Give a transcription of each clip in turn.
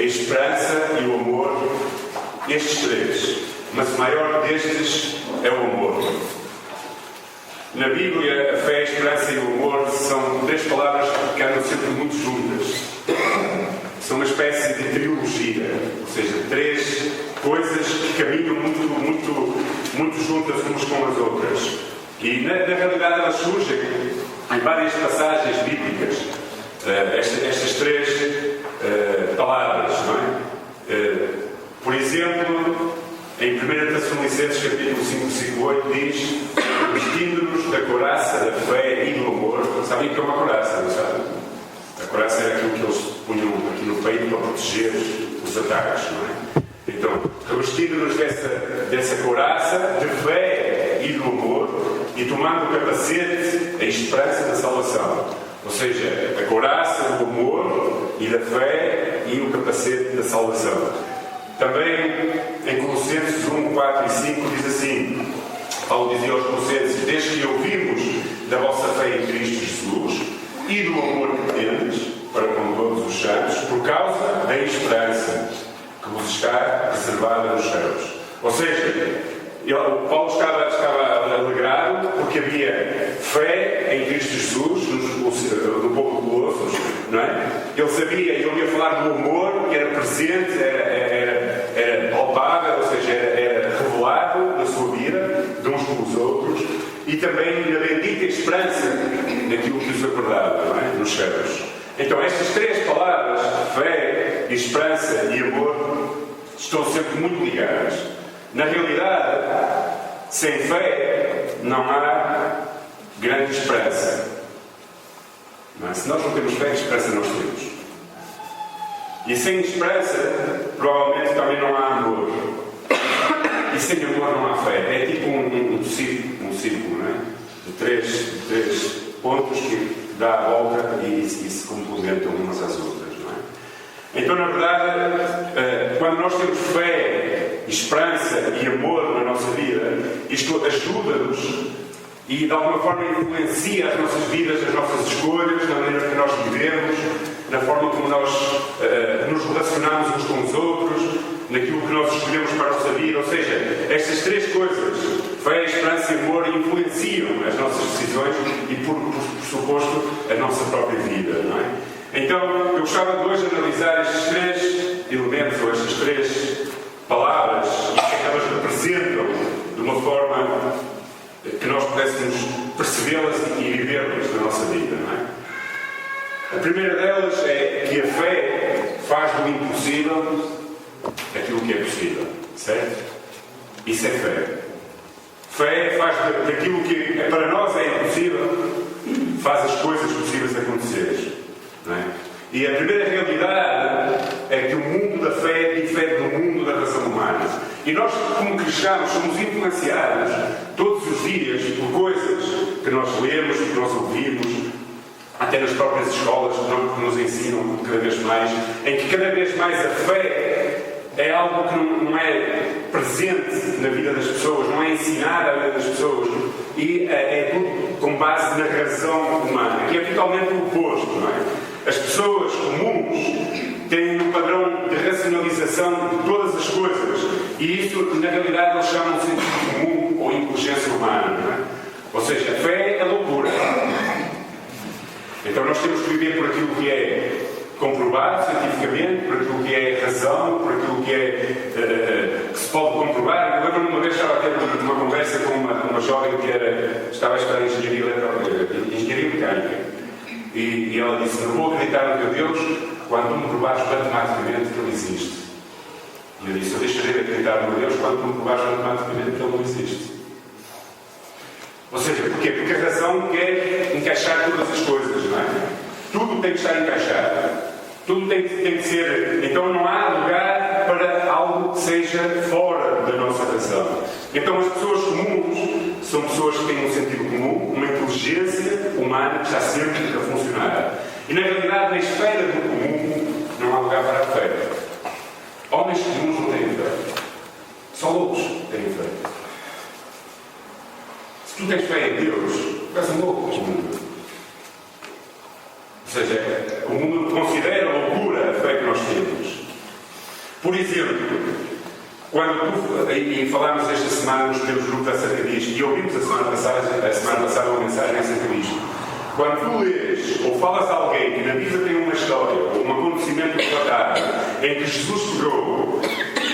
a esperança e o amor, estes três. Mas o maior destes é o amor. Na Bíblia, a fé, a esperança e o amor são três palavras que andam sempre muito juntas. São uma espécie de trilogia, ou seja, três coisas que caminham muito juntas umas com as outras. E na realidade elas surgem em várias passagens bíblicas. Estas três palavras, não é? Por exemplo, em 1 Tessalonicenses capítulo 5, versículo 8 diz: vestindo-nos da couraça da fé e do amor. Sabem o que é uma couraça, não sabem? A couraça era aquilo que eles punham aqui no peito para proteger os ataques, não é? Então, revestindo-nos dessa couraça de fé e do amor, e tomando o capacete, a esperança da salvação. Ou seja, a couraça do amor e da fé e o capacete da salvação. Também em Colossenses 1, 4 e 5 diz assim: Paulo dizia aos Colossenses: desde que ouvimos da vossa fé em Cristo Jesus e do amor que tendes para com todos os santos, por causa da esperança que vos está reservada nos céus. Ou seja, Paulo estava alegrado porque havia fé em Cristo Jesus no povo de Colossos, não é? Ele sabia, ele ia falar do amor que era presente, era palpável, ou seja, era revelado na sua vida, de uns com os outros, e também na bendita esperança daquilo que os aguardava, não é? Nos céus. Então, estas três palavras, fé, esperança e amor, estão sempre muito ligadas. Na realidade, sem fé não há grande esperança. Não é? Se nós não temos fé, esperança nós temos. E sem esperança, provavelmente também não há amor. E sem amor não há fé. É tipo um círculo, não é? De três pontos que dá a volta e se complementam umas às outras, não é? Então, na verdade, quando nós temos fé, esperança e amor na nossa vida, isto ajuda-nos e de alguma forma influencia as nossas vidas, as nossas escolhas, na maneira que nós vivemos, na forma como nós nos relacionamos uns com os outros, naquilo que nós escolhemos para a nossa vida. Ou seja, estas três coisas, fé, esperança e amor, influenciam as nossas decisões e, por suposto, a nossa própria vida, não é? Então, eu gostava de hoje analisar estes três elementos, ou estas três palavras, e o que é que elas representam de uma forma que nós pudéssemos percebê-las e vivê-las na nossa vida, não é? A primeira delas é que a fé faz do impossível aquilo que é possível, certo? Isso é fé. Fé faz daquilo que para nós é impossível, faz as coisas possíveis acontecer, não é? E a primeira realidade é que o mundo da fé difere do mundo da razão humana. E nós, como cristãos, somos influenciados todos os dias por coisas que nós lemos, que nós ouvimos, até nas próprias escolas que nos ensinam cada vez mais, em que cada vez mais a fé é algo que não é presente na vida das pessoas, não é ensinado à vida das pessoas, e é tudo com base na razão humana, que é totalmente o oposto, não é? As pessoas comuns têm um padrão de racionalização de todas as coisas, e isso, na realidade, eles chamam de sentido comum ou inteligência humana, não é? Ou seja, a fé é loucura. Então nós temos que viver por aquilo que é comprovado cientificamente, por aquilo que é razão, por aquilo que se pode comprovar. Eu lembro-me uma vez estava a ter uma conversa com uma jovem que estava a estudar engenharia mecânica. E ela disse: não vou acreditar no teu Deus quando tu me provares matematicamente que Ele existe. E eu disse: eu deixarei de acreditar no meu Deus quando tu me provares matematicamente que Ele não existe. Ou seja, porquê? Porque a razão quer encaixar todas as coisas, não é? Tudo tem que estar encaixado. Tudo tem que ser. Então não há lugar para algo que seja fora da nossa razão. Então as pessoas comuns são pessoas que têm um sentido comum, uma inteligência humana que está sempre a funcionar. E na realidade, na esfera do comum, não há lugar para a fé. Homens comuns não têm fé. Só loucos têm fé. Se tu tens fé em Deus, tu és um louco comum. Ou seja, o mundo considera loucura a fé que nós temos. exemplo, e falámos esta semana nos primeiros grupos acerca disto, e ouvimos a semana passada uma mensagem acerca disto. Quando tu lês ou falas a alguém que na Bíblia tem uma história ou um acontecimento relatado em que Jesus pegou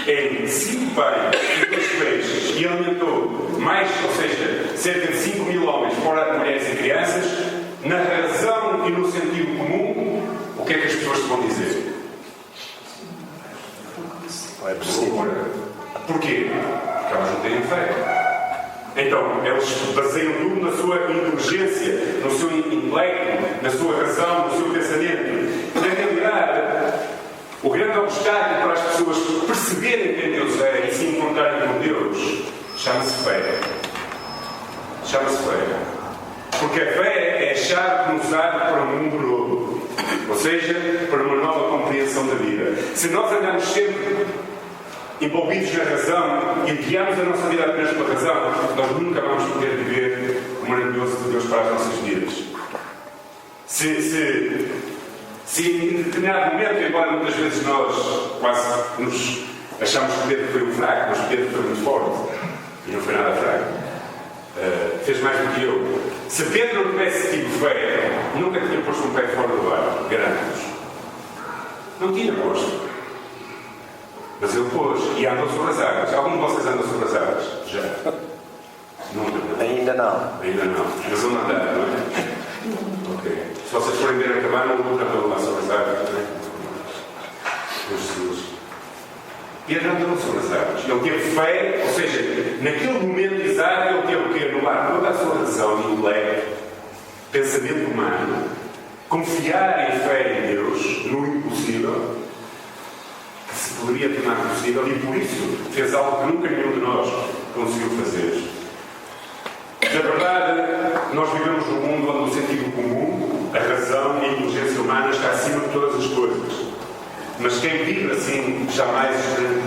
em 5 pães e 2 peixes e alimentou mais, ou seja, cerca de 5.000 homens, fora mulheres e crianças, na razão e no sentido comum, o que é que as pessoas te vão dizer? Não é possível. Porquê? Porque elas não têm fé. Então, eles baseiam tudo na sua inteligência, no seu intelecto, na sua razão, no seu pensamento. Na realidade, o grande obstáculo para as pessoas perceberem quem Deus é e se encontrarem com Deus chama-se fé. Chama-se fé. Porque a fé é a chave que nos abre para um mundo novo. Ou seja, para uma nova compreensão da vida. Se nós andamos sempre envolvidos na razão e guiamos a nossa vida apenas pela razão, nós nunca vamos poder viver o maravilhoso de Deus para as nossas vidas. Se em determinado momento, embora muitas vezes nós quase nos achamos que Pedro foi um fraco, mas Pedro foi muito forte e não foi nada fraco, fez mais do que eu. Se Pedro não tivesse tido fé, nunca tinha posto um pé fora do ar, garanto-vos. Não tinha posto. Mas ele pôs e andou sobre as águas. Algum de vocês andou sobre as águas? Já? Nunca, não? Ainda não. Ainda não. Mas vão andar, não é? Ok. Se vocês forem ver a cabana, não andou lá sobre as águas, não é? Deus Jesus. Pedro andou sobre as águas. Ele teve fé, ou seja, naquele momento exato, ele teve que anular toda a sua razão e intelecto, pensamento humano, confiar em fé em Deus, no impossível, que se poderia tornar possível, e por isso fez algo que nunca nenhum de nós conseguiu fazer. Na verdade, nós vivemos num mundo onde o sentido comum, a razão e a inteligência humana está acima de todas as coisas. Mas quem vive assim jamais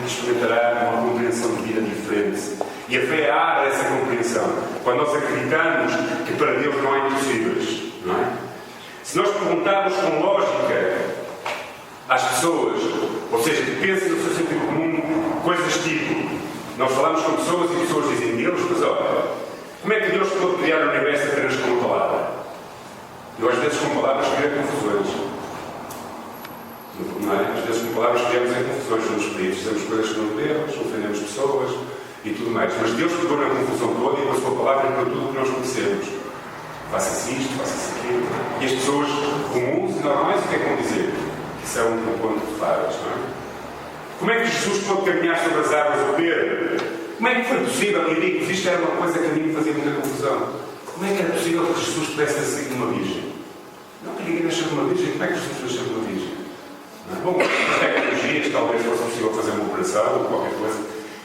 experimentará uma compreensão de vida diferente. E a fé abre essa compreensão. Quando nós acreditamos que para Deus não há impossíveis, não é? Se nós perguntarmos com lógica às pessoas, ou seja, que pensem no seu sentido comum, coisas tipo, nós falamos com pessoas e pessoas dizem, Deus, mas olha, como é que Deus pode criar o universo apenas com uma palavra? Eu às vezes com palavras crio confusões. Não é? Às vezes com palavras criamos em confusões, somos pedidos, dizemos coisas que não devemos, ofendemos pessoas e tudo mais. Mas Deus pegou na confusão toda e com a sua palavra para tudo o que nós conhecemos. Faça-se isto, faça-se aquilo. E as pessoas comuns e normais o que é que vão dizer? Isso é um conto de fadas, não é? Como é que Jesus pôde caminhar sobre as águas ao Pedro? Como é que foi possível? E digo, isto era uma coisa que a mim me fazia muita confusão. Como é que era possível que Jesus pudesse nascer de uma virgem? Não que ninguém nasceu de uma virgem. Como é que Jesus nasceu de uma virgem? Não é? Bom, com tecnologias talvez fosse possível fazer uma operação ou qualquer coisa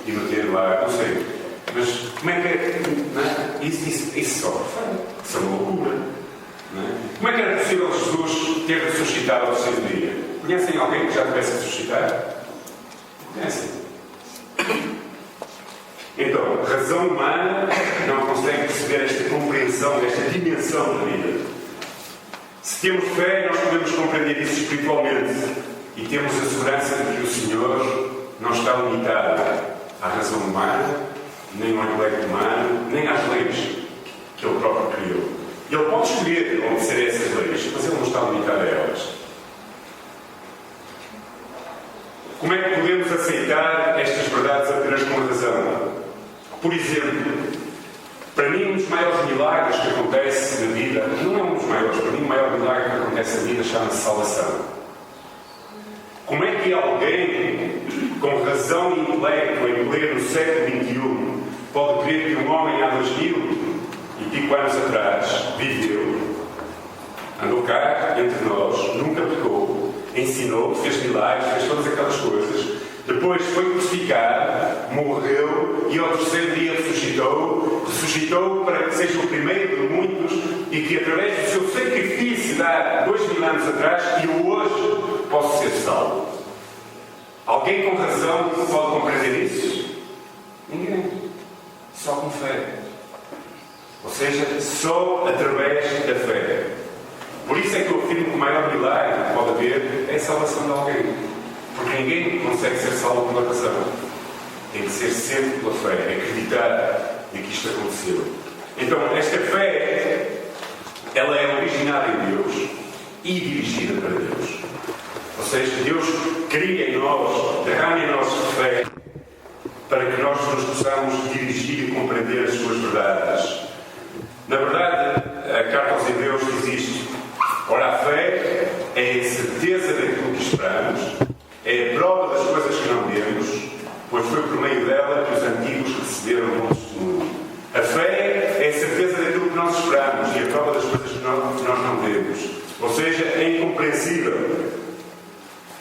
e meter lá, não sei. Mas como é que é? Não é? Isso só isso é uma loucura. Não é? Como é que era possível Jesus ter ressuscitado ao terceiro dia? Conhecem alguém que já tivesse ressuscitado? Conhecem? Então, a razão humana não consegue perceber esta compreensão, esta dimensão da vida. Se temos fé, nós podemos compreender isso espiritualmente e temos a segurança de que o Senhor não está limitado à razão humana, nem ao intelecto humano, nem às leis que Ele próprio criou. Ele pode escolher obedecer a essas leis, mas Ele não está limitado a elas. Como é que podemos aceitar estas verdades apenas com a razão? Por exemplo, para mim, um dos maiores milagres que acontece na vida, não é um dos maiores, para mim, o maior milagre que acontece na vida chama-se salvação. Como é que alguém com razão e intelecto em pleno século XXI pode crer que um homem há 2000 anos atrás viveu, andou cá entre nós, nunca pecou, ensinou, fez milagres, fez todas aquelas coisas, depois foi crucificado, morreu e ao terceiro dia ressuscitou para que seja o primeiro de muitos e que através do seu sacrifício de há 2000 anos atrás eu hoje posso ser salvo. Alguém com razão pode compreender isso? Ninguém. Só com fé. Ou seja, só através da fé. Por isso é que eu afirmo que o maior milagre que pode haver é a salvação de alguém. Porque ninguém consegue ser salvo pela razão. Tem que ser sempre pela fé, acreditar de que isto aconteceu. Então, esta fé, ela é originada em Deus e dirigida para Deus. Ou seja, Deus cria em nós, derrama em nós fé para que nós nos possamos dirigir e compreender as suas verdades. Na verdade, a carta aos Hebreus diz isto: ora, a fé é a certeza daquilo que esperamos, é a prova das coisas que não vemos, pois foi por meio dela que os antigos receberam o bom testemunho. A fé é a certeza daquilo que nós esperamos e a prova das coisas que nós não vemos. Ou seja, é incompreensível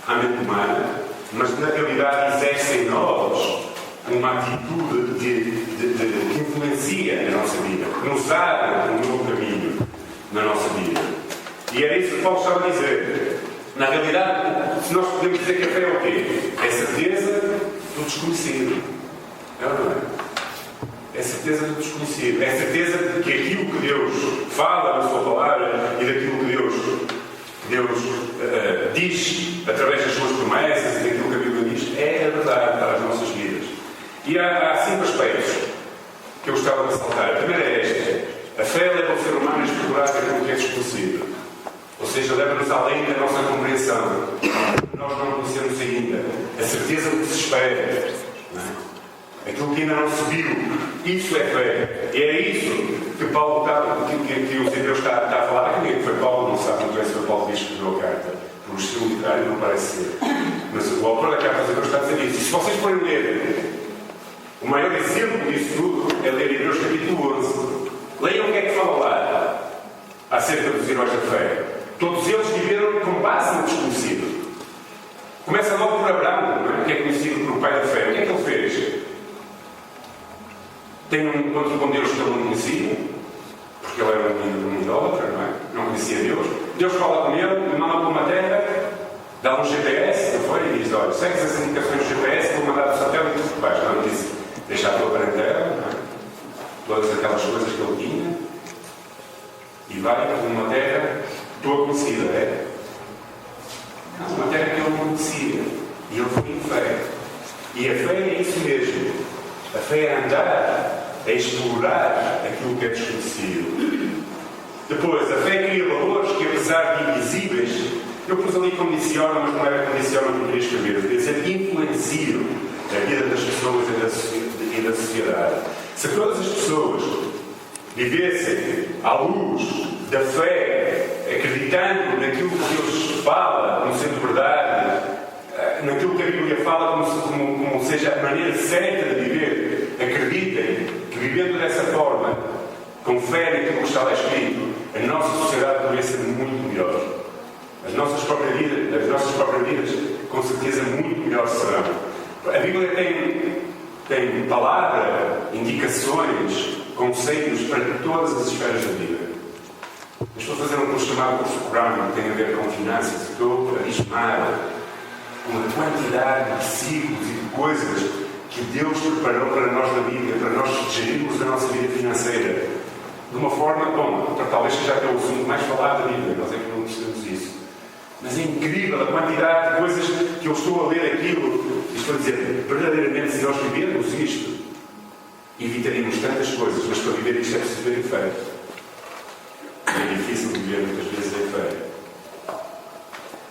à mente humana, mas na realidade exerce em nós uma atitude que influencia a nossa vida, que nos abre um novo caminho na nossa vida. E era isso que Paulo estava a dizer. Na realidade, se nós podemos dizer que a fé é o quê? É a certeza do desconhecido. É ou não é? É a certeza do desconhecido. É a certeza de que aquilo que Deus fala na sua palavra e daquilo que Deus diz através das suas promessas e daquilo que a Bíblia diz é a verdade para as nossas vidas. E há 5 aspectos que eu gostava de ressaltar. A primeira é esta: a fé leva o ser humano a explorar aquilo que é desconhecido. Ou seja, leva-nos além da nossa compreensão. Nós não conhecemos ainda. A certeza do que se espera. Não é? Aquilo que ainda não se viu. Isso é fé. E é isso que Paulo que os Hebreus está a falar. Quem é que foi Paulo? Não sabe muito bem se foi Paulo que escreveu a carta. Por estilo literário não parece ser. Mas o autor da carta aos Hebreus está a dizer isso. E se vocês forem ler, o maior exemplo disso tudo é ler Hebreus capítulo 11. Leiam o que é que fala lá acerca dos heróis da fé. Todos eles viveram com base no desconhecido. Começa logo por Abraão, não é? Que é conhecido por pai da fé. O que é que ele fez? Tem um encontro com Deus que ele não conhecia, porque ele era um idólatra, não é? Não conhecia Deus. Deus fala com ele, lhe manda para uma terra, dá um GPS, não foi? E diz: olha, segues as indicações do GPS, vou mandar o satélite por baixo. Não disse deixar a tua parentela, não é? Todas aquelas coisas que ele tinha, e vai para uma terra tua conhecida, é? Não, uma terra que ele não conhecia. E ele foi em fé. E a fé é isso mesmo. A fé é andar, é explorar aquilo que é desconhecido. Depois, a fé cria valores que, apesar de invisíveis, eu pus ali condicionam, mas não era condicionam que eu queria escrever. Quer dizer, influenciam a vida das pessoas e da sociedade. Se todas as pessoas vivessem à luz da fé, acreditando naquilo que Deus fala como sendo verdade, naquilo que a Bíblia fala como seja a maneira certa de viver, acreditem que vivendo dessa forma, com fé naquilo que está lá escrito, a nossa sociedade poderia ser muito melhor. As nossas próprias vidas, com certeza, muito melhor serão. A Bíblia tem palavra, indicações, conselhos para todas as esferas da vida. Eu estou a fazer um curso chamado curso Crown, que tem a ver com finanças. Estou abismado com a quantidade de ciclos e de coisas que Deus preparou para nós na Bíblia, para nós gerirmos a nossa vida financeira de uma forma, bom, talvez seja até o assunto mais falado da Bíblia, nós é que não percebemos isso. Mas é incrível a quantidade de coisas que eu estou a ler aquilo. Isto para dizer, verdadeiramente, se nós vivermos isto, evitaríamos tantas coisas, mas para viver isto é preciso ver em fé. É difícil viver muitas vezes em fé.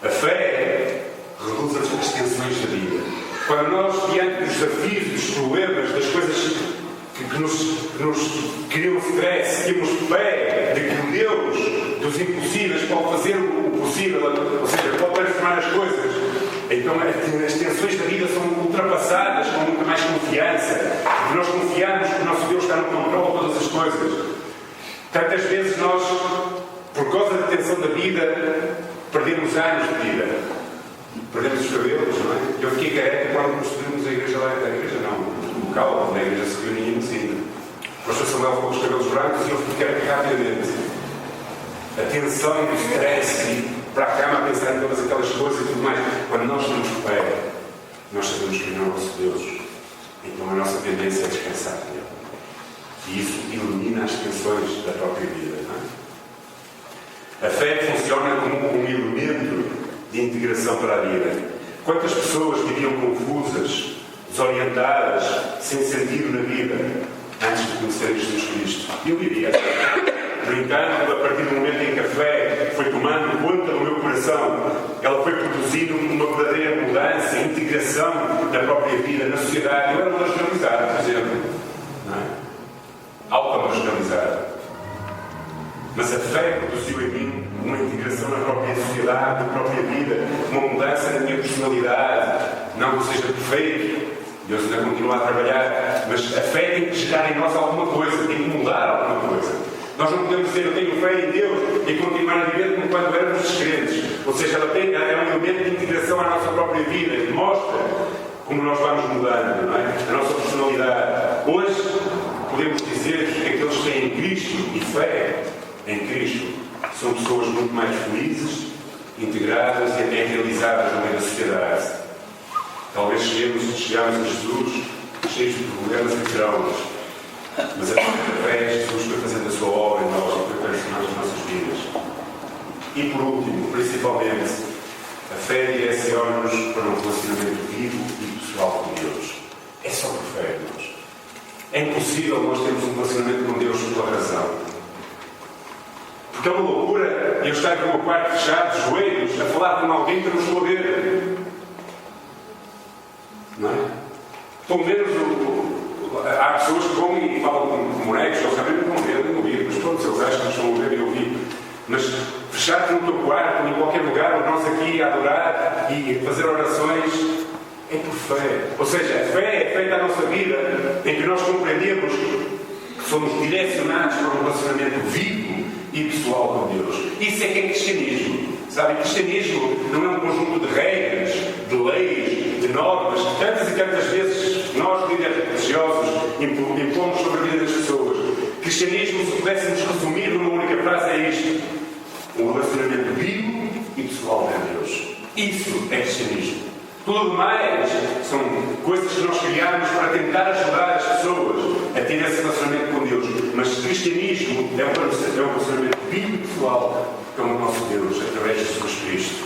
A fé reduz as tensões da vida. Quando nós, diante dos desafios, dos problemas, das coisas que nos criam stress, temos fé de que o Deus dos impossíveis pode fazer o possível, ou seja, pode transformar as coisas. Então as tensões da vida são ultrapassadas com muita mais confiança. E nós confiamos que o nosso Deus está no controle de todas as coisas. Tantas vezes nós, por causa da tensão da vida, perdemos anos de vida. Perdemos os cabelos, não é? Eu fiquei careca quando construímos a igreja lá. A igreja não, o local onde a igreja se reuníamos ainda. O pastor Samuel ficou com os cabelos brancos e eu fiquei careca rapidamente. A tensão e o stress e para a cama a pensar em todas aquelas coisas e tudo mais. Quando nós temos fé, nós sabemos que não é o nosso Deus. Então a nossa tendência é descansar nele. E isso ilumina as tensões da própria vida, não é? A fé funciona como um elemento de integração para a vida. Quantas pessoas viviam confusas, desorientadas, sem sentido na vida, antes de conhecerem Jesus Cristo? Eu vivia. No entanto, a partir do momento em que a fé foi tomando conta do meu coração, ela foi produzindo uma verdadeira mudança, integração na própria vida, na sociedade. Eu era marginalizado, por exemplo. Não é? Auto-marginalizado. Mas a fé produziu em mim uma integração na própria sociedade, na própria vida, uma mudança na minha personalidade. Não que eu seja perfeito, Deus ainda continua a trabalhar, mas a fé tem que gerar em nós alguma coisa, tem que mudar alguma coisa. Nós não podemos dizer eu tenho fé em Deus e continuar a viver como quando éramos descrentes. Ou seja, ela é um elemento de integração à nossa própria vida, que mostra como nós vamos mudando, não é? A nossa personalidade. Hoje podemos dizer que aqueles que têm Cristo e fé em Cristo são pessoas muito mais felizes, integradas e até realizadas no meio da sociedade. Talvez chegamos a Jesus cheios de problemas e traumas, mas a nossa fé, Jesus foi fazendo a sua obra em nós e foi transformando as nossas vidas. E por último, principalmente, a fé direciona-nos para um relacionamento vivo e pessoal com Deus. É só por fé, irmãos. É impossível nós termos um relacionamento com Deus pela razão. Porque é uma loucura eu estar no meu quarto fechado, de joelhos, a falar com alguém que não estou a ver. Não é? Pelo menos há pessoas que vão e falam com bonecos, eles sabem que não vão ver, nem ouvir, mas pronto, eles acham que estão a ver e ouvir. Mas fechar-te no teu quarto, em qualquer lugar, nós aqui a adorar e a fazer orações, é por fé. Ou seja, a fé é feita à nossa vida em que nós compreendemos que somos direcionados para um relacionamento vivo e pessoal com Deus. Isso é que é cristianismo. Sabe, cristianismo não é um conjunto de regras, de leis, de normas, que tantas e tantas vezes nós, líderes religiosos, impomos sobre a vida das pessoas. Cristianismo, se pudéssemos resumir numa única frase, é isto: um relacionamento vivo e pessoal com Deus. Isso é cristianismo. Tudo mais são coisas que nós criamos para tentar ajudar as pessoas a ter esse relacionamento com Deus. Mas cristianismo é um relacionamento vivo e pessoal com o nosso Deus, através de Jesus Cristo.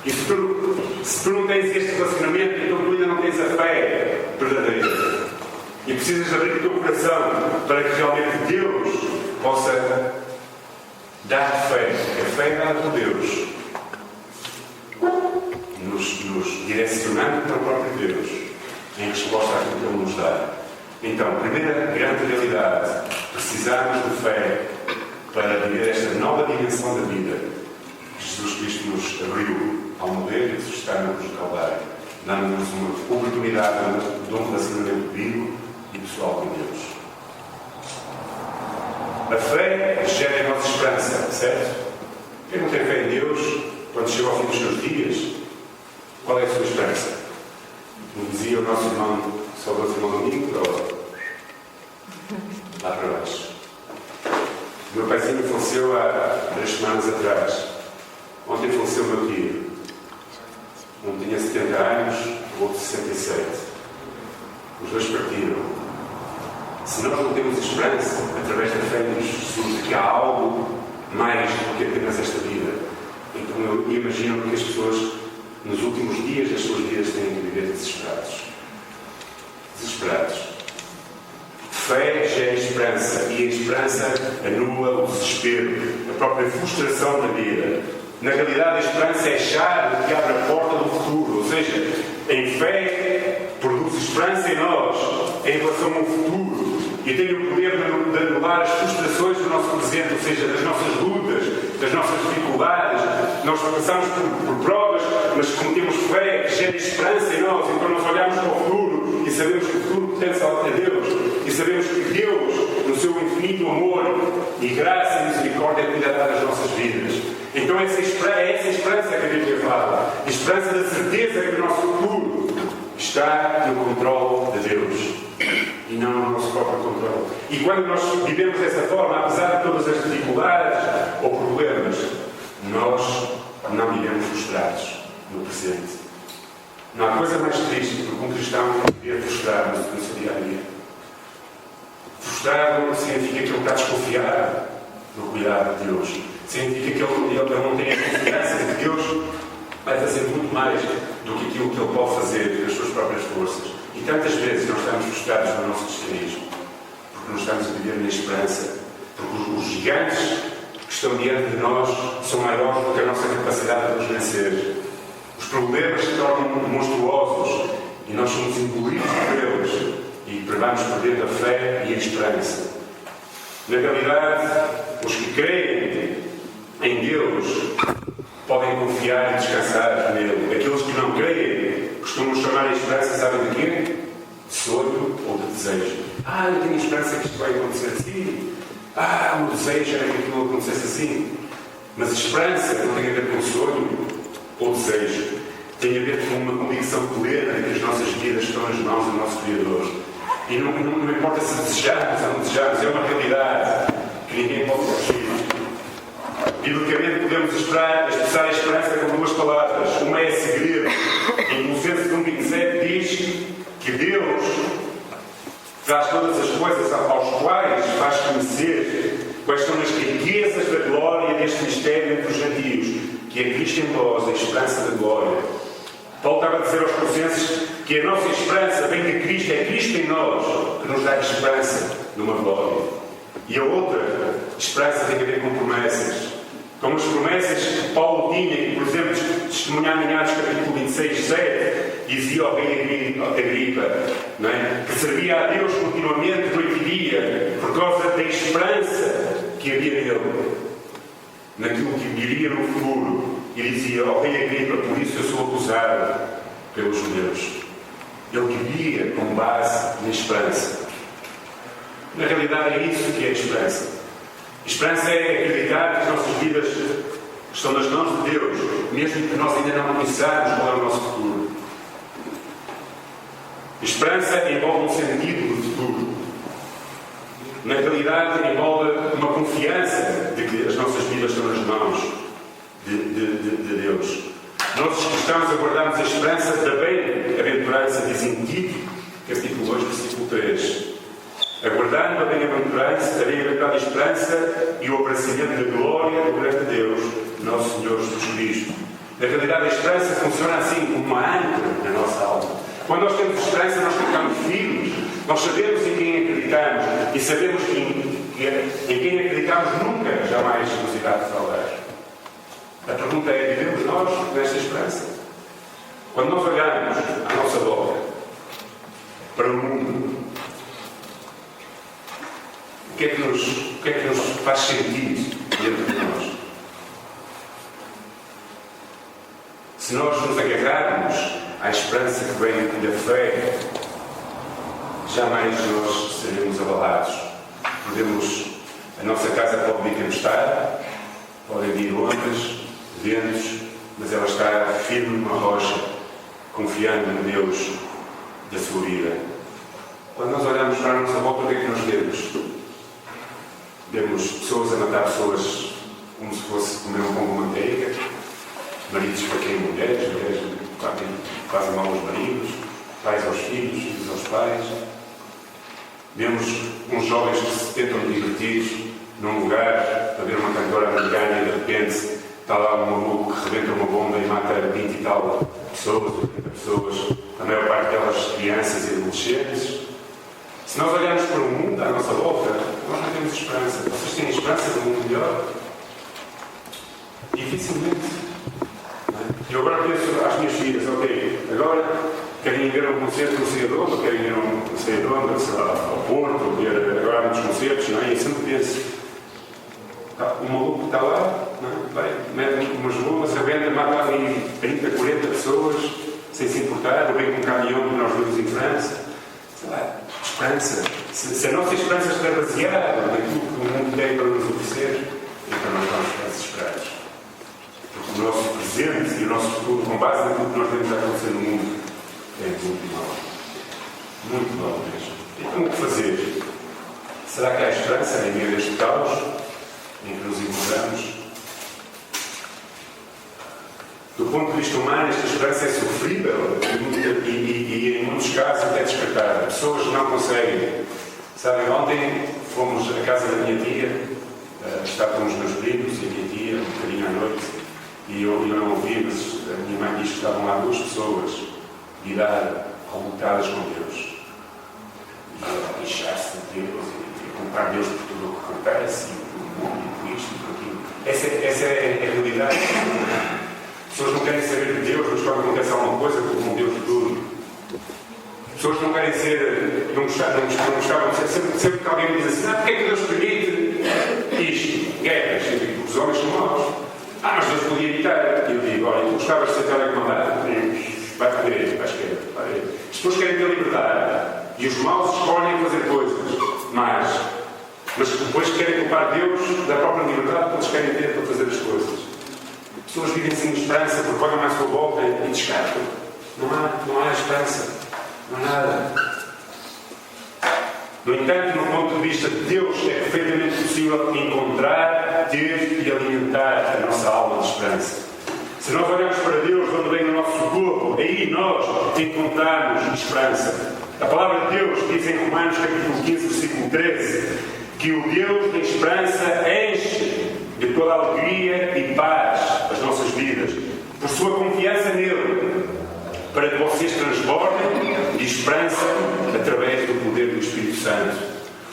E se tu não tens este relacionamento, então tu ainda não tens a fé verdadeira. E precisas abrir o teu coração para que realmente Deus possa dar-te fé. A fé é dada por Deus, nos direcionando para o próprio Deus, em resposta àquilo que Ele nos dá. Então, primeira grande realidade: precisamos de fé para viver esta nova dimensão da vida que Jesus Cristo nos abriu ao morrer e ressuscitar no cruz do Calvário, dando-nos uma oportunidade de um relacionamento vivo e pessoal com Deus. A fé gera a nossa esperança, certo? Quem não tem fé em Deus, quando chega ao fim dos seus dias, qual é a sua esperança? Como dizia o nosso irmão, saudoso irmão Domingo, lá para baixo. O meu paizinho faleceu há 3 semanas atrás. Ontem faleceu o meu tio. Um tinha 70 anos, o outro 67. Os dois partiram. Se nós não temos esperança, através da fé em Jesus, que há algo mais do que apenas esta vida, então eu imagino que as pessoas, nos últimos dias das suas vidas, têm que viver desesperados. Desesperados. Fé gera esperança, e a esperança anula o desespero, a própria frustração da vida. Na realidade, a esperança é a chave que abre a porta do futuro. Ou seja, em fé produz esperança em nós, em relação ao futuro, e tem o poder de anular as frustrações do nosso presente, ou seja, das nossas lutas, das nossas dificuldades. Nós passamos por provas, mas como temos fé que gera esperança em nós, então nós olhamos para o futuro e sabemos que o futuro pertence a Deus, e sabemos que Deus, no seu infinito amor e graça e misericórdia, cuidará das nossas vidas. Então é essa esperança que a Bíblia fala, a esperança da certeza que o nosso futuro está no controle de Deus e não no nosso próprio controle. E quando nós vivemos dessa forma, apesar de todas as dificuldades ou problemas, nós não vivemos frustrados no presente. Não há coisa mais triste do que um cristão viver frustrado no seu dia a dia. Frustrado significa que ele está desconfiado do cuidado de Deus. Significa que ele não tem a confiança de que Deus vai fazer muito mais do que aquilo que ele pode fazer das suas próprias forças. E tantas vezes nós estamos frustrados no nosso cristianismo, porque não estamos a viver na esperança, porque os gigantes que estão diante de nós são maiores do que a nossa capacidade de os vencer. Os problemas se tornam monstruosos e nós somos engolidos por eles e vamos perdendo a fé e a esperança. Na realidade, os que creem em Deus podem confiar e descansar nele. Aqueles que não creem costumam chamar a esperança, sabem de quê? De sonho ou de desejo. Eu tenho esperança que isto vai acontecer assim. O meu desejo era que aquilo acontecesse assim. Mas a esperança não tem a ver com sonho ou desejo. Tem a ver com uma convicção plena de que as nossas vidas estão nas mãos do nosso Criador. E não importa se desejamos ou não desejamos, é uma realidade que ninguém pode fugir. Biblicamente podemos expressar a esperança com duas palavras. Uma é segredo. Em Colossenses 1:27 diz que Deus traz todas as coisas aos quais faz conhecer quais são as riquezas da glória deste mistério entre os gentios, que é Cristo em vós, a esperança da glória. Paulo estava a dizer aos Colossenses que a nossa esperança vem de Cristo, é Cristo em nós que nos dá esperança numa glória. E a outra esperança tem a ver com promessas. Como as promessas que Paulo tinha, que, por exemplo, testemunhar em Atos capítulo 26:7, dizia ao rei Agripa, não é? Que servia a Deus continuamente, noite e dia, por causa da esperança que havia nele, naquilo que viria no futuro. E dizia ao rei Agripa: por isso eu sou acusado pelos judeus. Ele vivia com base na esperança. Na realidade é isso que é a esperança. Esperança é acreditar que as nossas vidas estão nas mãos de Deus, mesmo que nós ainda não conheçamos qual é o nosso futuro. Esperança envolve um sentido de futuro. Na realidade envolve uma confiança de que as nossas vidas estão nas mãos de Deus. Nós, os cristãos, aguardamos a esperança da bem-aventurança, diz em Tito, capítulo 2, versículo 3. Aguardando a bem-aventurada esperança e o aparecimento da glória do grande Deus, nosso Senhor Jesus Cristo. Na realidade, a esperança funciona assim, como uma âncora na nossa alma. Quando nós temos esperança, nós ficamos firmes. Nós sabemos em quem acreditamos e sabemos que em quem acreditamos nunca, jamais nos irá defraudar. A pergunta é: vivemos nós nesta esperança? Quando nós olhamos à nossa volta, para o mundo, o que é que nos faz sentir dentro de nós? Se nós nos agarrarmos à esperança que vem da fé, jamais nós seremos abalados. A nossa casa pode vir tempestade, podem vir ondas, ventos, mas ela está firme numa rocha, confiando no Deus da sua vida. Quando nós olhamos para a nossa volta, o que é que nós vemos? Vemos pessoas a matar pessoas como se fosse comer um pão com manteiga, maridos esfaqueiam mulheres, mulheres fazem mal aos maridos, pais aos filhos, filhos aos pais. Vemos uns jovens que se tentam divertir num lugar a ver uma cantora americana e de repente está lá um maluco que rebenta uma bomba e mata 20 e tal pessoas, 80 pessoas, a maior parte delas crianças e adolescentes. Se nós olharmos para o mundo à nossa volta, nós não temos esperança. Vocês têm esperança de um mundo melhor? Dificilmente. E eu agora penso às minhas filhas: ok, agora querem ir ver um concerto no Ceador, querem ir a um Ceador, sei lá, ao Porto, ver agora muitos concertos, não é? E eu sempre penso: o maluco está lá, não é? Vai, mete umas bombas, arrebenta, mata ali 30, 40 pessoas, sem se importar, ou vem com um caminhão que nós vimos em França. Sei lá, esperança. Se a nossa esperança está baseada naquilo que o mundo tem para nos oferecer, então nós vamos ficar desesperados. Porque o nosso presente e o nosso futuro, com base naquilo que nós vemos acontecer no mundo, é muito mau. Muito mau mesmo. Então o que fazer? Será que há esperança em meio deste caos em que nos encontramos? Do ponto de vista humano, esta esperança é sofrível e em muitos casos até descartada. Pessoas não conseguem. Sabem, ontem fomos à casa da minha tia, estava com os meus primos e a minha tia, um bocadinho à noite, e eu não ouvi, mas a minha mãe diz que estavam lá duas pessoas de idade revoltadas com Deus. E a queixar-se de Deus e a culpar Deus por tudo o que acontece, e por mundo, e por isto e por aquilo. Essa é a realidade. As pessoas não querem saber de Deus, mas quando acontece alguma coisa, com Deus de tudo. As pessoas não querem ser, não gostavam de ser, sempre que alguém me diz assim, porque é que Deus permite isto? Guerras, os homens são maus. Mas Deus podia evitar. E eu digo, olha, tu gostavas de ser telecomandado? Vai para a direita, para a esquerda, para a direita. As pessoas querem ter liberdade. E os maus escolhem fazer coisas mas depois querem culpar Deus da própria liberdade que eles querem ter para fazer as coisas. As pessoas vivem sem esperança porque olham à sua volta e descartam. Não há esperança. Não há nada. No entanto, no ponto de vista de Deus, é perfeitamente possível encontrar, ter e alimentar a nossa alma de esperança. Se nós olharmos para Deus, onde vem o nosso socorro, aí nós encontramos esperança. A palavra de Deus diz em Romanos capítulo 15, versículo 13, que o Deus da esperança enche de toda a alegria e paz as nossas vidas, por sua confiança nele, para que vocês transbordem de esperança através do poder do Espírito Santo.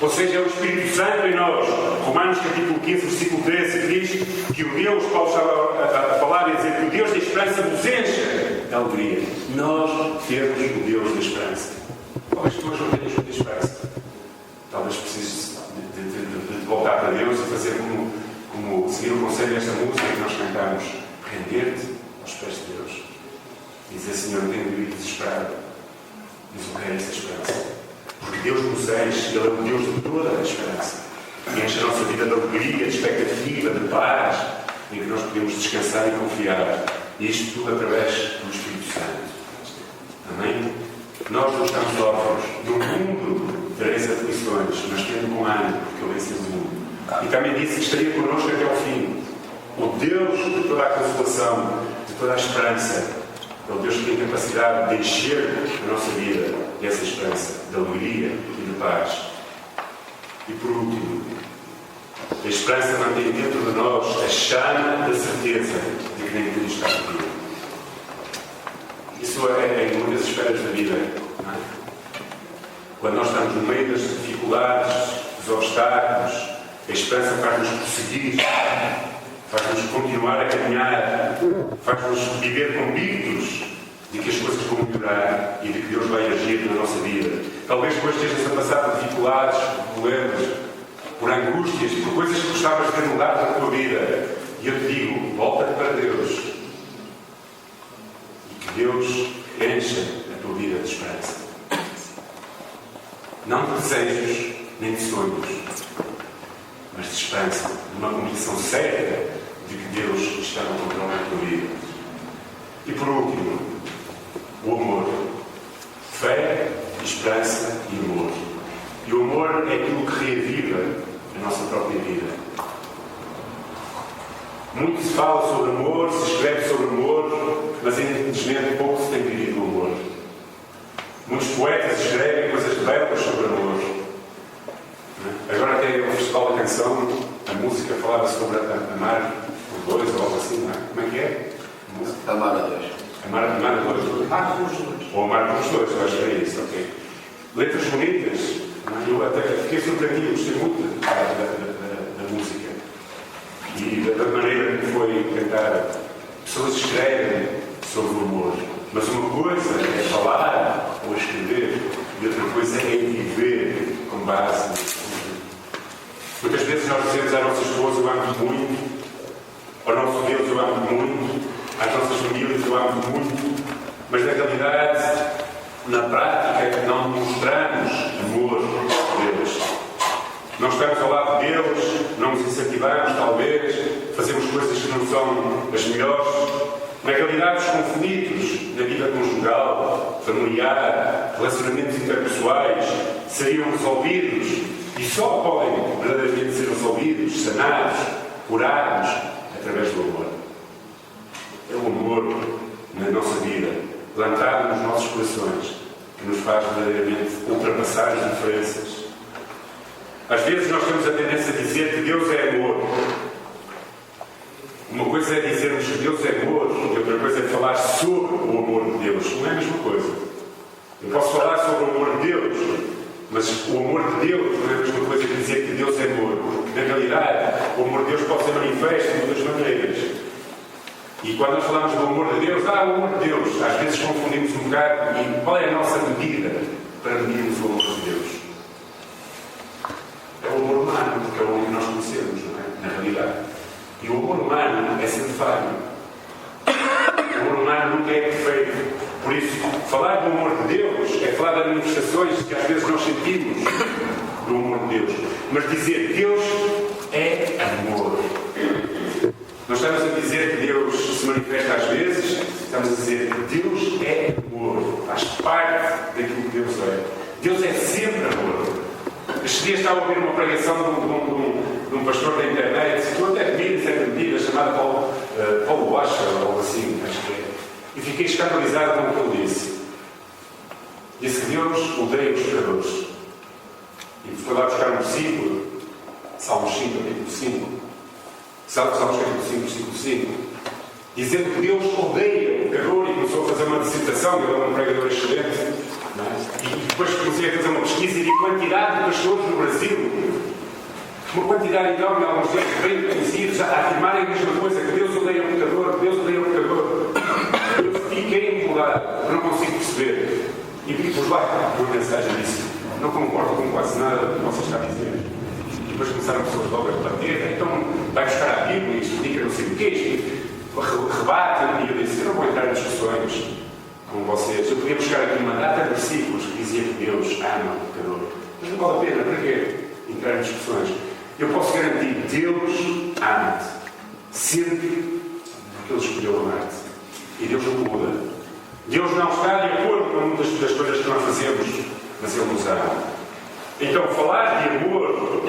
Ou seja, é o Espírito Santo em nós. Romanos capítulo 15, versículo 13 diz que o Deus, Paulo estava a falar e a dizer que o Deus da esperança nos enche de alegria. Nós temos o Deus da esperança. Talvez tu hoje não tenhas muita esperança. Talvez precises de voltar para Deus e fazer como seguir o conselho desta música que nós cantamos, render-te aos pés de Deus. E dizer, Senhor, eu tenho vivido desesperado, mas eu quero essa esperança. Porque Deus nos enche, Ele é o Deus de toda a esperança. E enche a nossa vida de alegria, de expectativa, de paz, em que nós podemos descansar e confiar. E isto tudo através do Espírito Santo. Amém? Nós não estamos órfãos. No mundo tereis aflições, mas tendo bom ânimo, porque eu venci o mundo. E também disse que estaria connosco até ao fim. O Deus de toda a consolação, de toda a esperança, é o Deus que tem capacidade de encher a nossa vida dessa esperança, de alegria e de paz. E por último, a esperança mantém dentro de nós a chama da certeza de que nem tudo está perdido. Isso é uma das esferas da vida. Não é? Quando nós estamos no meio das dificuldades, dos obstáculos, a esperança faz-nos prosseguir, faz-nos continuar a caminhar, faz-nos viver convictos de que as coisas vão melhorar e de que Deus vai agir na nossa vida. Talvez depois estejas a passar por dificuldades, por problemas, por angústias, por coisas que gostavas de ter mudado na tua vida. E eu te digo, volta para Deus. E que Deus encha a tua vida de esperança. Não de desejos, nem de sonhos, mas de esperança, de uma convicção certa de que Deus está no controle da tua vida. E por último, o amor. Fé, esperança e amor. E o amor é aquilo que reaviva a nossa própria vida. Muito se fala sobre amor, se escreve sobre amor, mas infelizmente pouco se tem vivido o amor. Muitos poetas escrevem coisas belas sobre amor. Agora até o Festival da Canção, a música falava sobre amar por dois ou algo assim, não é? Como é que é? Amar a dois. Amar a dois. Amar pelos dois. Ou amar pelos dois, eu acho que é isso, ok. Letras bonitas. Eu até fiquei surpreendido, gostei muito da música. E da maneira que foi cantada. Pessoas escrevem sobre o amor. Mas uma coisa é falar ou escrever, e outra coisa é viver com base nisso. Muitas vezes nós dizemos à nossa esposa, eu amo-te muito, ao nosso Deus, eu amo-te muito, às nossas famílias, eu amo-te muito, mas na realidade, na prática, não mostramos amor a Deus. Não estamos ao lado deles, não nos incentivamos, talvez, fazemos coisas que não são as melhores. Na realidade, os conflitos na vida conjugal, familiar, relacionamentos interpessoais seriam resolvidos e só podem verdadeiramente ser resolvidos, sanados, curados através do amor. É o amor na nossa vida, plantado nos nossos corações, que nos faz verdadeiramente ultrapassar as diferenças. Às vezes nós temos a tendência a dizer que Deus é amor. Uma coisa é dizermos que Deus é amor e outra coisa é falar sobre o amor de Deus. Não é a mesma coisa. Eu posso falar sobre o amor de Deus, mas o amor de Deus não é a mesma coisa que dizer que Deus é amor. Na realidade, o amor de Deus pode ser manifesto de muitas maneiras. E quando nós falamos do amor de Deus, o amor de Deus, às vezes confundimos um bocado. E qual é a nossa medida para medirmos o amor de Deus? É o amor humano, porque é o amor que nós conhecemos, não é? Na realidade. E o amor humano é sempre falho. O amor humano nunca é perfeito. Por isso, falar do amor de Deus é falar das manifestações que às vezes nós sentimos do amor de Deus. Mas dizer que Deus é amor. Nós estamos a dizer que Deus se manifesta às vezes, estamos a dizer que Deus é amor. Faz parte daquilo que Deus é. Deus é sempre amor. Estes dias estava a ouvir uma pregação de um pastor da internet, que eu até vi, certa medida, chamado Paulo Washer, ou algo assim, acho que é. E fiquei escandalizado com o que ele disse. Disse que Deus odeia os pecadores. E foi lá buscar um versículo, Salmos 5, capítulo 5. Salmos capítulo 5, versículo 5. Dizendo que Deus odeia o pecador, e começou a fazer uma dissertação, ele era um pregador excelente. Não é? E depois comecei a fazer uma pesquisa e vi quantidade de pastores no Brasil. Uma quantidade enorme, alguns deles bem conhecidos, a afirmarem a mesma coisa, que Deus odeia o pecador, que Deus odeia o pecador. Eu fiquei incomodado, não consigo perceber. E pus lá uma mensagem disso. Não concordo com quase nada do que você está a dizer. E depois começaram pessoas logo a debater. Então vai buscar a Bíblia e explica não sei o quê, rebate. E eu disse: eu não vou entrar em discussões com vocês. Eu podia buscar aqui uma data de versículos que dizia que Deus ama o pecador. Mas não vale a pena, para quê entrar em discussões? Eu posso garantir: Deus ama-te. Sempre porque Ele escolheu amar-te. E Deus não muda. Deus não está de acordo com muitas das coisas que nós fazemos, mas Ele nos ama. Então, falar de amor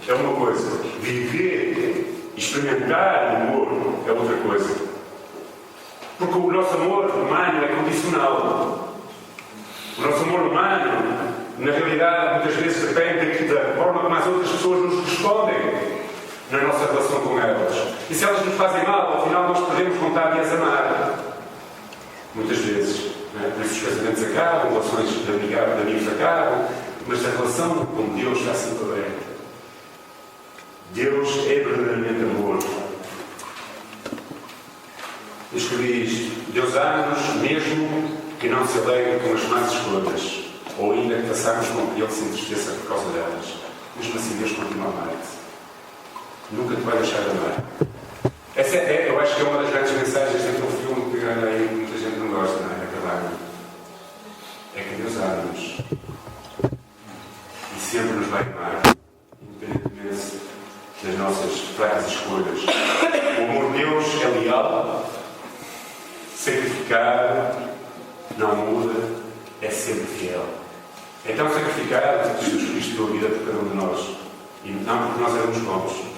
é uma coisa. Viver, experimentar o amor é outra coisa. Porque o nosso amor humano é condicional. O nosso amor humano, na realidade, muitas vezes depende da forma como as outras pessoas nos respondem na nossa relação com elas. E se elas nos fazem mal, ao final nós podemos vontade de as amar. Muitas vezes. Não é? Por isso os casamentos acabam, relações de amigos acabam, mas a relação com Deus está sempre aberta. Deus é verdadeiramente amor. Eu escrevi isto: Deus ama-nos mesmo que não se alegre com as más escolhas, ou ainda que façamos com que Ele se entristeça por causa delas. Mesmo assim, Deus continua a amar-te. Nunca te vai deixar de amar. Essa eu acho que é uma das grandes mensagens daquele filme que aí muita gente não gosta, não é? É que Deus ama-nos. E sempre nos vai amar, independentemente das nossas fracas escolhas. O amor de Deus é leal, sacrificado, não muda, é sempre fiel. É tão sacrificado que Jesus Cristo deu a vida por cada um de nós. E não porque nós éramos bons.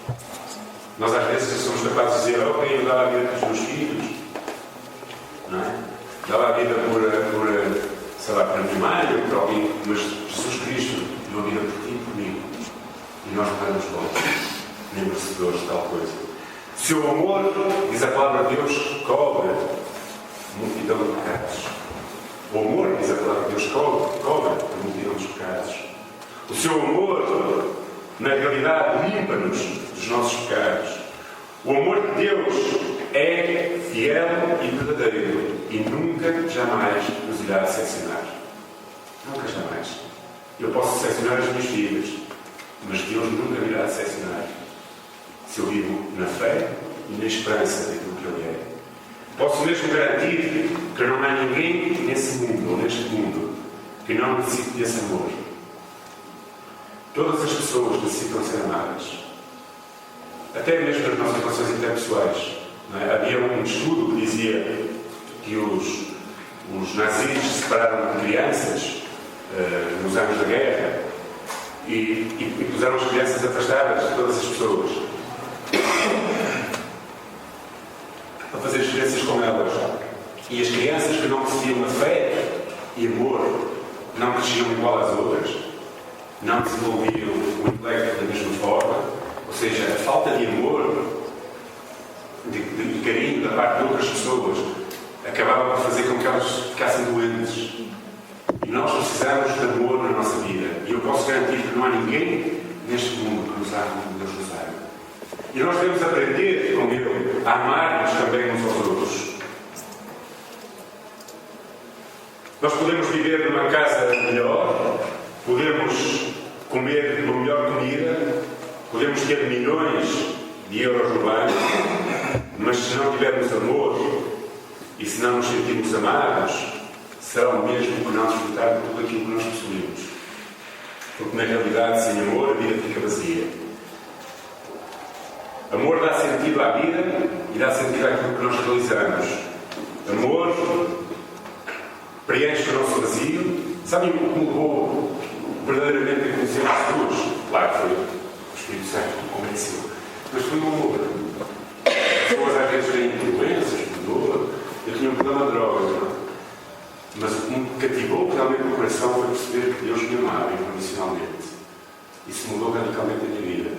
Nós às vezes somos capazes de dizer: ok, eu dava a vida pelos meus filhos, não é? Dava a vida por sei lá, para a minha mãe ou por alguém, mas Jesus Cristo deu a vida por ti e por mim. E nós não éramos bons, nem merecedores de tal coisa. Seu amor, diz a palavra de Deus, cobre multidão de pecados. O amor, diz a palavra de Deus, cobre a multidão dos pecados. O seu amor, na realidade, limpa-nos dos nossos pecados. O amor de Deus é fiel e verdadeiro e nunca, jamais nos irá decepcionar. Nunca, jamais. Eu posso decepcionar as minhas filhas, mas Deus nunca me irá decepcionar se eu vivo na fé e na esperança daquilo que Ele é. Posso mesmo garantir que não há ninguém nesse mundo ou neste mundo que não necessite desse amor. Todas as pessoas necessitam ser amadas. Até mesmo nas nossas relações interpessoais. Não é? Havia um estudo que dizia que os nazis se separaram de crianças nos anos da guerra e puseram as crianças afastadas de todas as pessoas para fazer experiências com elas. E as crianças que não recebiam a fé e amor não cresciam igual às outras, não desenvolviam o intelecto da mesma forma, ou seja, a falta de amor de carinho da parte de outras pessoas, acabava por fazer com que elas ficassem doentes. E nós precisamos de amor na nossa vida. E eu posso garantir que não há ninguém neste mundo que nos ame como Deus nos ama. E nós devemos aprender com Ele a amar-nos também uns aos outros. Nós podemos viver numa casa melhor, podemos comer uma melhor comida, podemos ter milhões de euros no banco, mas se não tivermos amor e se não nos sentirmos amados, será o mesmo que não desfrutar de tudo aquilo que nós possuímos. Porque na realidade, sem amor, a vida fica vazia. Amor dá sentido à vida e dá sentido àquilo que nós realizamos. Amor preenche o nosso vazio. Sabem o que me levou verdadeiramente a conhecer Jesus? Claro que foi o Espírito Santo que me convenceu. Mas foi o amor. As pessoas às vezes têm doenças, dor. Eu tinha um problema de drogas, não é? Mas o que me cativou realmente no coração foi perceber que Deus me amava incondicionalmente. Isso mudou radicalmente a minha vida.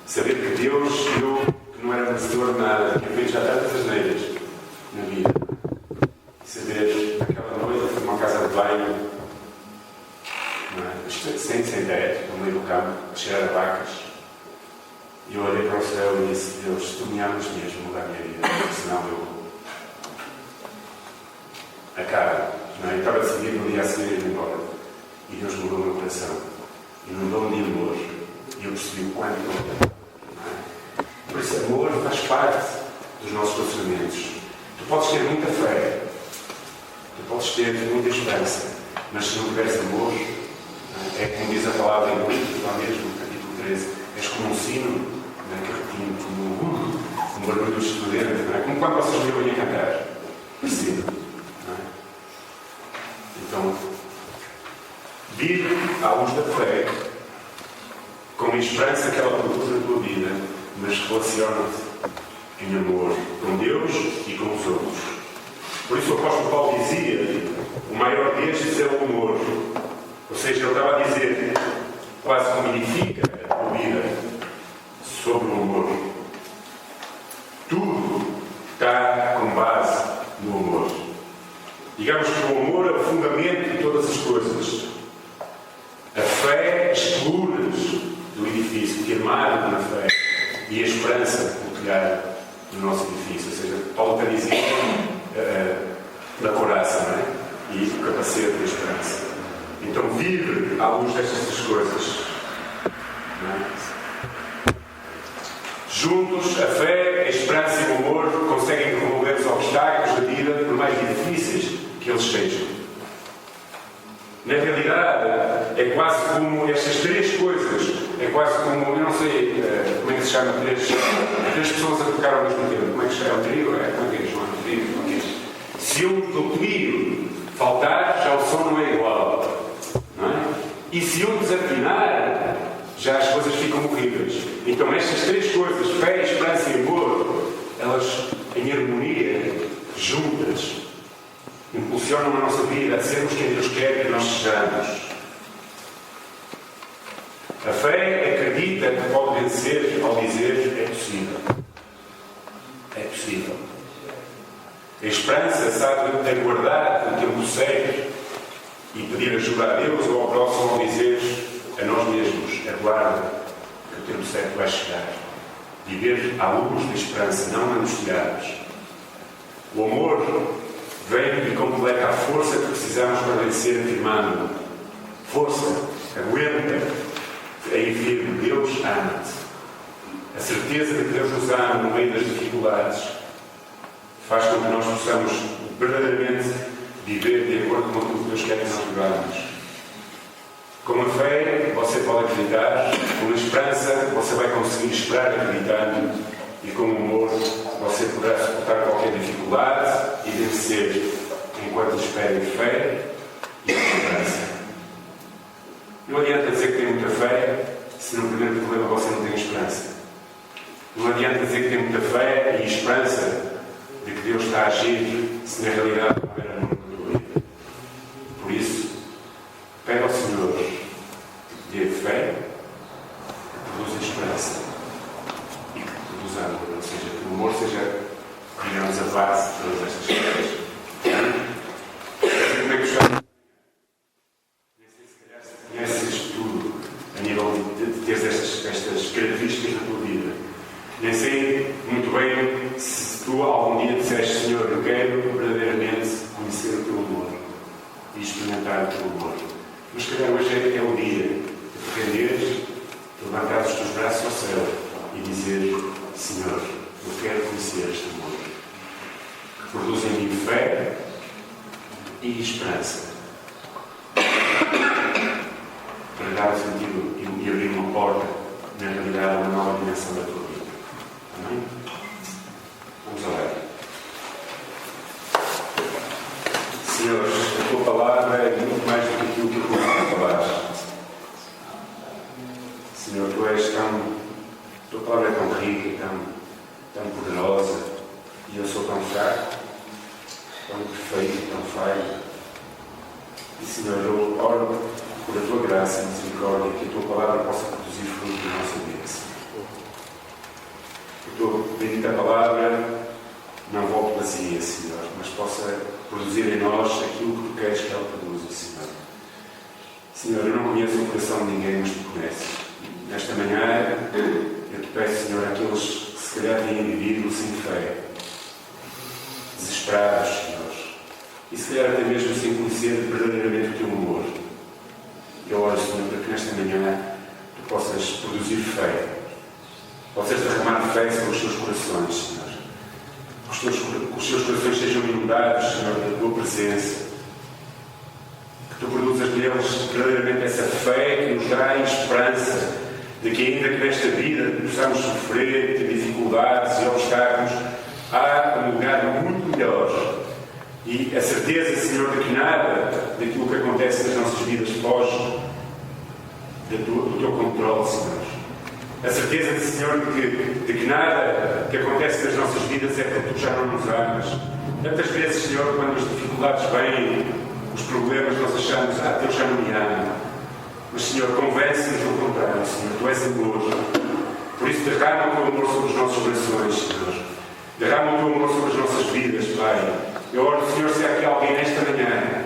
Saber que Deus, eu, que não era merecedor de nada, tinha feito já tantas asneiras na vida. Saber, aquela noite, fui numa casa de banho, não é? sem teto, no meio do campo, a cheirar a vacas. E eu olhei para o céu e disse: Deus, se tu me amas mesmo, muda a minha vida, senão eu acaba. Não é? Eu estava decidido no dia a seguir ir embora. E Deus mudou o meu coração. Inundou-me de amor. E eu percebi o quanto eu amo. Por isso, amor faz parte dos nossos relacionamentos. Tu podes ter muita fé, tu podes ter muita esperança, mas se não tiveres amor, é como diz a palavra em Coríntios, lá mesmo, capítulo 13, és como um sino, que repetindo, como um barulho estridente, não é? Como quando vocês me ouvem a cantar. Parecido. Não é? Então, vive à luz da fé, com a esperança que ela produz na tua vida, mas relaciona-te em amor com Deus e com os outros. Por isso o apóstolo Paulo dizia: o maior destes é o amor. Ou seja, ele estava a dizer, quase como edifica a tua vida sobre o amor. Tudo está com base no amor. Digamos que o amor é o fundamento de todas as coisas. A fé, as colunas do edifício, que armaram na fé, e a esperança do telhado do nosso edifício. Ou seja, Paulo está dizendo da couraça, não é? E o capacete da esperança. Então vive à luz destas coisas. Não é? Juntos, a fé, a esperança e o amor conseguem remover os obstáculos da vida, por mais difíceis que eles sejam. Na realidade, é quase como estas três coisas, é quase como, eu não sei como é que se chama, três pessoas a tocar ao mesmo tempo. Como é que se chama? O trio? Como é que é, João? O trio? Como é que é? Se um do trio faltar, já o som não é igual. Não é? E se um desafinar, já as coisas ficam horríveis. Então estas três coisas, fé, esperança e amor, elas em harmonia, juntas, impulsionam a nossa vida a sermos quem Deus quer que nós sejamos. A fé acredita que pode vencer ao dizer: é possível. É possível. A esperança sabe aguardar o tempo certo e pedir ajuda a Deus ou ao próximo ao dizer a nós mesmos: aguarda, que o tempo certo vai chegar. Viver à luz da esperança, não angustiados. O amor vem e completa a força que precisamos para vencer, afirmando: força, aguenta, aí firme, Deus ama-te. A certeza de que Deus nos ama no meio das dificuldades faz com que nós possamos verdadeiramente viver de acordo com aquilo que Deus quer que nós vivamos. Com a fé você pode acreditar, com a esperança você vai conseguir esperar acreditando, e com o amor você poderá suportar qualquer dificuldade e vencer enquanto espera em fé e esperança. Não adianta dizer que tem muita fé se no primeiro problema você não tem esperança. Não adianta dizer que tem muita fé e esperança de que Deus está a agir se na realidade não houver amor na tua vida. Por isso, pede ao Senhor que dê fé, que produza esperança e que produza amor. Ou seja, que o amor seja Nem sei muito bem se tu algum dia disseste: Senhor, eu quero verdadeiramente conhecer o teu amor e experimentar o teu amor. Mas se calhar hoje é o dia de renderes, de levantar os teus braços ao céu e dizer: Senhor, eu quero conhecer este amor, que produz em mim fé e esperança, para dar o sentido e abrir uma porta, na realidade, a uma nova dimensão da tua vida. Amém? Vamos orar. Senhor, a tua palavra é muito mais do que aquilo que tu falaste. Senhor, tu és tão. A tua palavra é tão rica, tão poderosa, e eu sou tão fraco, tão perfeito, tão falho. E, Senhor, eu oro por a tua graça e misericórdia, que a tua palavra possa produzir fruto na nossa vida, Senhor. Que a tua bendita palavra não volte vazia, Senhor, mas possa produzir em nós aquilo que tu queres que ela produza, Senhor. Senhor, eu não conheço o coração de ninguém, mas tu conheces. Nesta manhã, eu te peço, Senhor, àqueles que se calhar têm vivido sem fé, desesperados, Senhor, e se calhar até mesmo sem conhecer verdadeiramente o teu amor. Eu oro, Senhor, para que nesta manhã tu possas produzir fé, possas derramar fé sobre os teus corações, Senhor. Que os teus corações sejam inundados, Senhor, da tua presença. Que tu produzas neles verdadeiramente essa fé que nos dá esperança de que, ainda que nesta vida possamos sofrer, ter dificuldades e obstáculos, há um lugar muito melhor. E a certeza, Senhor, de que nada daquilo que acontece nas nossas vidas foge do teu controle, Senhor. A certeza, Senhor, de que nada que acontece nas nossas vidas é porque tu já não nos amas. Tantas vezes, Senhor, quando as dificuldades vêm, os problemas, nós achamos: Deus já não me ama. Mas, Senhor, convence-nos do contrário, Senhor. Tu és amor. Por isso, derrama o teu amor sobre os nossos corações, Senhor. Derrama o teu amor sobre as nossas vidas, Pai. Eu oro, Senhor, se há aqui alguém nesta manhã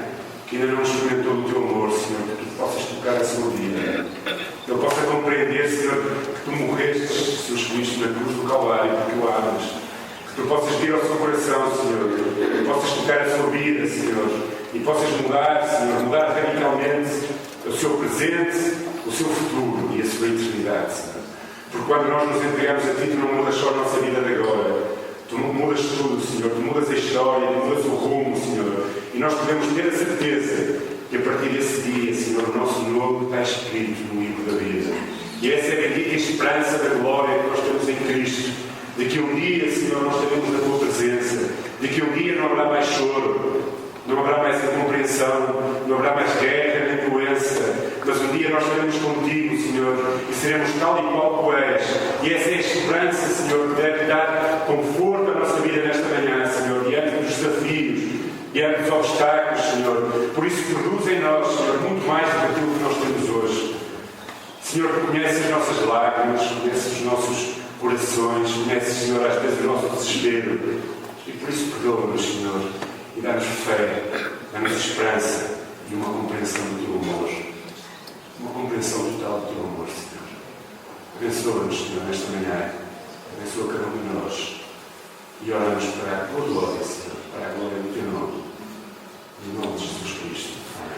que ainda não experimentou o teu amor, Senhor, que tu possas tocar a sua vida. Que ele possa compreender, Senhor, que tu morrestes, Jesus Cristo, na cruz do Calvário, porque o amas. Que tu possas vir ao seu coração, Senhor. Que possas tocar a sua vida, Senhor. E possas mudar, Senhor, mudar radicalmente o seu presente, o seu futuro e a sua eternidade, Senhor. Porque quando nós nos entregamos a Ti, Tu não mudas só a nossa vida de agora. Tu mudas tudo, Senhor. Tu mudas a história, Tu mudas o rumo, Senhor. E nós podemos ter a certeza que a partir desse dia, Senhor, o nosso nome está escrito no livro da vida. E essa é a bendita esperança da glória que nós temos em Cristo. De que um dia, Senhor, nós teremos a Tua presença. De que um dia não haverá mais choro, não haverá mais incompreensão, não haverá mais guerra nem doença. Mas um dia nós estaremos contigo, Senhor, e seremos tal e qual Tu és. E essa é a esperança, Senhor, que deve dar conforto à nossa vida nesta manhã, Senhor, diante dos desafios, diante dos obstáculos, Senhor. Por isso, produz em nós, Senhor, muito mais do que aquilo que nós temos hoje. Senhor, Tu conheces as nossas lágrimas, conheces os nossos corações, conheces, Senhor, às vezes o nosso desespero. E por isso, perdoa-nos, Senhor, e dá-nos fé, dá-nos esperança e uma compreensão do Teu amor. Uma compreensão total do Teu amor, Senhor. Abençoa-nos, Senhor, nesta manhã. Abençoa cada um de nós. E oramos para a Tua glória, Senhor, para a glória do Teu nome. Em nome de Jesus Cristo. Amém.